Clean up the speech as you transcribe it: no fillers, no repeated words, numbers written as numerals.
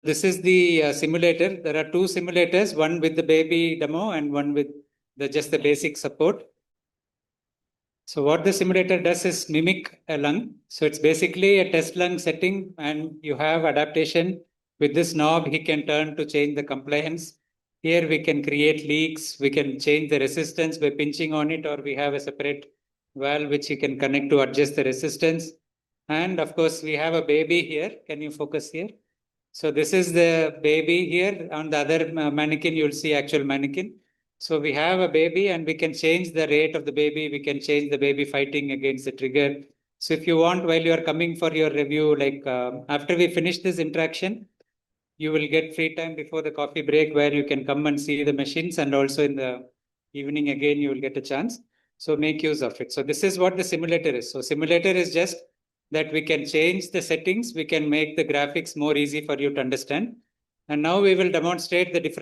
This is the simulator. There are two simulators, one with the baby demo and one with just the basic support. So what the simulator does is mimic a lung. So it's basically a test lung setting, and you have adaptation. With this knob, he can turn to change the compliance. Here we can create leaks. We can change the resistance by pinching on it, or we have a separate valve which you can connect to adjust the resistance. And of course, we have a baby here. Can you focus here? So this is the baby here. On the other mannequin, you'll see actual mannequin. So we have a baby and we can change the rate of the baby. We can change the baby fighting against the trigger. So if you want, while you are coming for your review, like after we finish this interaction, you will get free time before the coffee break where you can come and see the machines, and also in the evening again, you will get a chance. So make use of it. So this is what the simulator is. So simulator is just that we can change the settings. We can make the graphics more easy for you to understand. And now we will demonstrate the different